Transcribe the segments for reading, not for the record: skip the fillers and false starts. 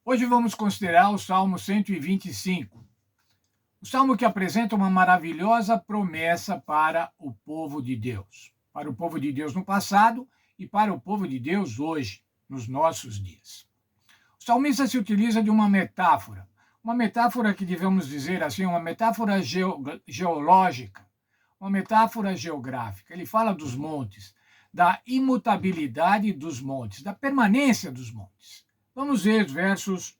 Hoje vamos considerar o Salmo 125, o salmo que apresenta uma maravilhosa promessa para o povo de Deus. Para o povo de Deus no passado e para o povo de Deus hoje, nos nossos dias. O salmista se utiliza de uma metáfora que devemos dizer assim, uma metáfora geológica, uma metáfora geográfica. Ele fala dos montes, da imutabilidade dos montes, da permanência dos montes. Vamos ver os versos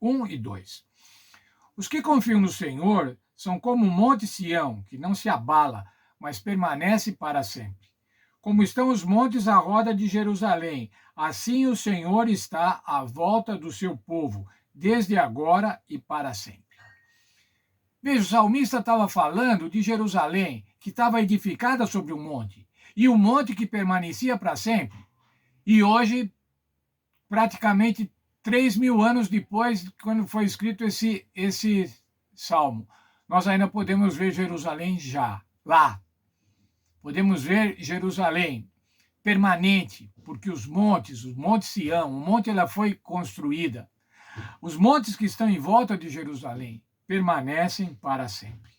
1 e 2. Os que confiam no Senhor são como o monte Sião, que não se abala, mas permanece para sempre. Como estão os montes à roda de Jerusalém, assim o Senhor está à volta do seu povo, desde agora e para sempre. Veja, o salmista estava falando de Jerusalém, que estava edificada sobre um monte, e um monte que permanecia para sempre. E hoje, praticamente 3.000 anos depois, quando foi escrito esse salmo, nós ainda podemos ver Jerusalém lá. Podemos ver Jerusalém permanente, porque os montes Sião, o monte ela foi construída. Os montes que estão em volta de Jerusalém permanecem para sempre.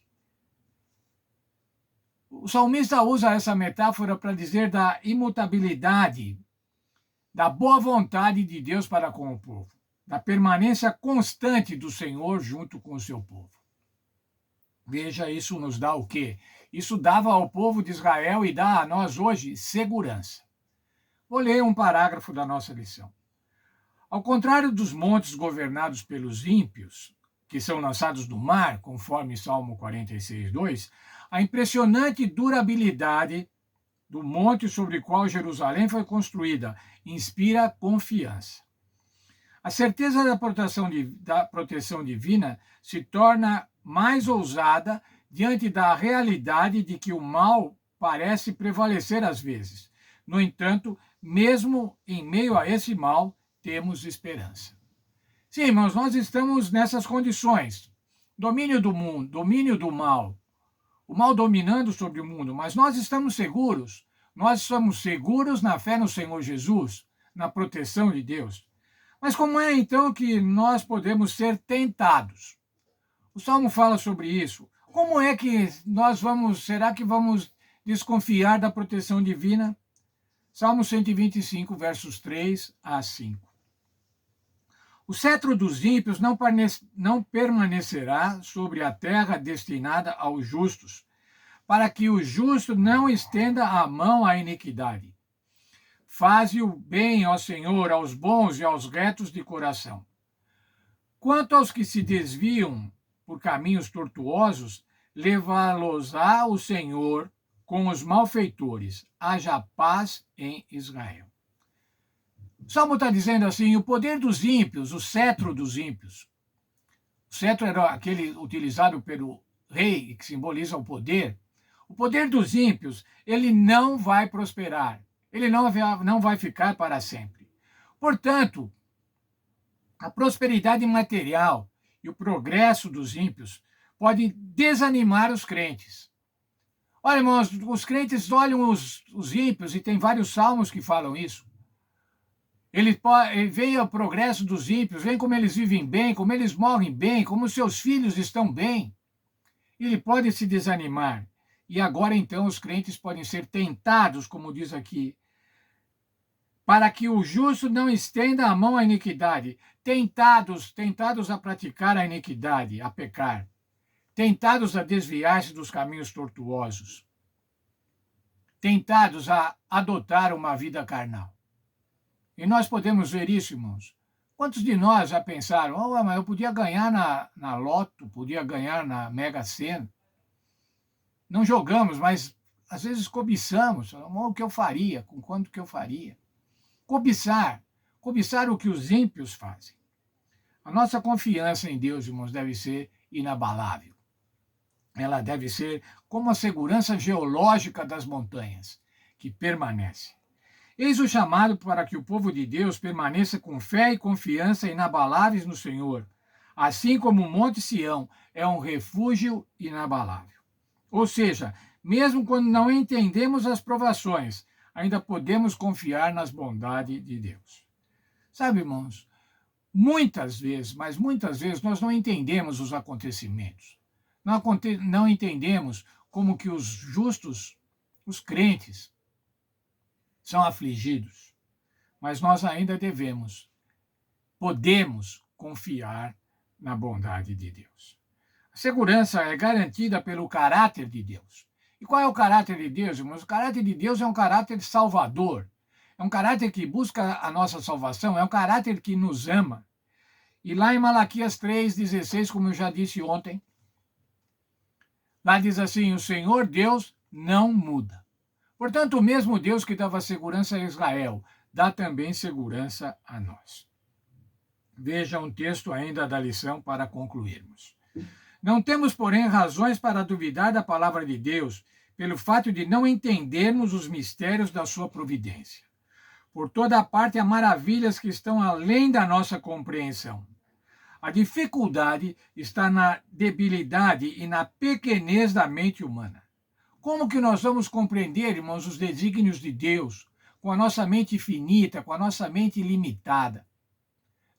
O salmista usa essa metáfora para dizer da imutabilidade, da boa vontade de Deus para com o povo, da permanência constante do Senhor junto com o seu povo. Veja, isso nos dá o quê? Isso dava ao povo de Israel e dá a nós hoje segurança. Vou ler um parágrafo da nossa lição. Ao contrário dos montes governados pelos ímpios, que são lançados no mar, conforme Salmo 46:2, a impressionante durabilidade do monte sobre o qual Jerusalém foi construída inspira confiança. A certeza da proteção divina se torna mais ousada diante da realidade de que o mal parece prevalecer às vezes. No entanto, mesmo em meio a esse mal, temos esperança. Sim, irmãos, nós estamos nessas condições. Domínio do mundo, domínio do mal, o mal dominando sobre o mundo, mas nós estamos seguros. Nós estamos seguros na fé no Senhor Jesus, na proteção de Deus. Mas como é então que nós podemos ser tentados? O Salmo fala sobre isso. Como é que será que vamos desconfiar da proteção divina? Salmo 125, versos 3 a 5. O cetro dos ímpios não permanecerá sobre a terra destinada aos justos, para que o justo não estenda a mão à iniquidade. Faze o bem, ó Senhor, aos bons e aos retos de coração. Quanto aos que se desviam por caminhos tortuosos, levá-los-á o Senhor com os malfeitores. Haja paz em Israel. O Salmo está dizendo assim, o poder dos ímpios, o cetro dos ímpios. O cetro era aquele utilizado pelo rei, que simboliza o poder. O poder dos ímpios, ele não vai prosperar. Ele não vai ficar para sempre. Portanto, a prosperidade material e o progresso dos ímpios podem desanimar os crentes. Olha, irmãos, os crentes olham os ímpios, e tem vários salmos que falam isso. Ele vê o progresso dos ímpios, vê como eles vivem bem, como eles morrem bem, como seus filhos estão bem. Ele pode se desanimar. E agora, então, os crentes podem ser tentados, como diz aqui, para que o justo não estenda a mão à iniquidade. Tentados a praticar a iniquidade, a pecar. Tentados a desviar-se dos caminhos tortuosos. Tentados a adotar uma vida carnal. E nós podemos ver isso, irmãos. Quantos de nós já pensaram, mas eu podia ganhar na Loto, podia ganhar na Mega Sena? Não jogamos, mas às vezes cobiçamos. O que eu faria? Com quanto que eu faria? Cobiçar o que os ímpios fazem. A nossa confiança em Deus, irmãos, deve ser inabalável. Ela deve ser como a segurança geológica das montanhas, que permanece. Eis o chamado para que o povo de Deus permaneça com fé e confiança inabaláveis no Senhor, assim como o Monte Sião é um refúgio inabalável. Ou seja, mesmo quando não entendemos as provações, ainda podemos confiar nas bondades de Deus. Sabe, irmãos, muitas vezes, mas muitas vezes, nós não entendemos os acontecimentos. Não entendemos como que os justos, os crentes, são afligidos. Mas nós ainda podemos confiar na bondade de Deus. A segurança é garantida pelo caráter de Deus. E qual é o caráter de Deus, irmãos? O caráter de Deus é um caráter salvador. É um caráter que busca a nossa salvação, é um caráter que nos ama. E lá em Malaquias 3,16, como eu já disse ontem, lá diz assim: o Senhor Deus não muda. Portanto, o mesmo Deus que dava segurança a Israel, dá também segurança a nós. Veja um texto ainda da lição para concluirmos. Não temos, porém, razões para duvidar da palavra de Deus, pelo fato de não entendermos os mistérios da sua providência. Por toda parte há maravilhas que estão além da nossa compreensão. A dificuldade está na debilidade e na pequenez da mente humana. Como que nós vamos compreender, irmãos, os desígnios de Deus com a nossa mente finita, com a nossa mente limitada?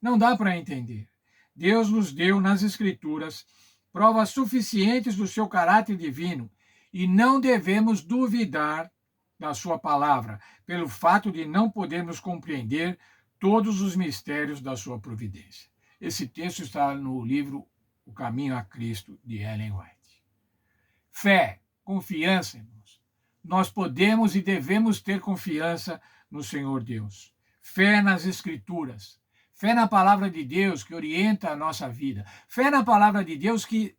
Não dá para entender. Deus nos deu nas Escrituras provas suficientes do seu caráter divino e não devemos duvidar da sua palavra, pelo fato de não podermos compreender todos os mistérios da sua providência. Esse texto está no livro O Caminho a Cristo, de Ellen White. Fé, confiança, irmãos. Nós podemos e devemos ter confiança no Senhor Deus. Fé nas Escrituras. Fé na palavra de Deus que orienta a nossa vida. Fé na palavra de Deus que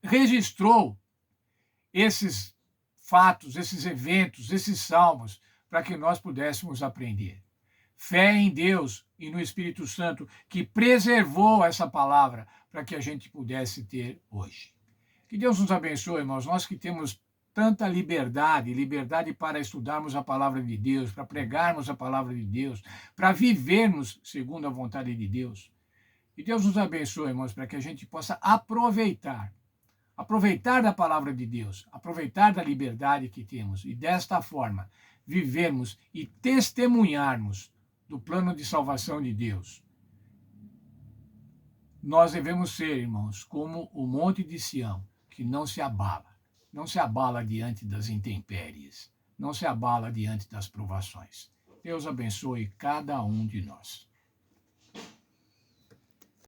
registrou esses fatos, esses eventos, esses salmos, para que nós pudéssemos aprender. Fé em Deus e no Espírito Santo, que preservou essa palavra para que a gente pudesse ter hoje. Que Deus nos abençoe, irmãos, nós que temos tanta liberdade para estudarmos a palavra de Deus, para pregarmos a palavra de Deus, para vivermos segundo a vontade de Deus. Que Deus nos abençoe, irmãos, para que a gente possa aproveitar da palavra de Deus, aproveitar da liberdade que temos e desta forma vivermos e testemunharmos do plano de salvação de Deus. Nós devemos ser, irmãos, como o monte de Sião, que não se abala diante das intempéries, não se abala diante das provações. Deus abençoe cada um de nós.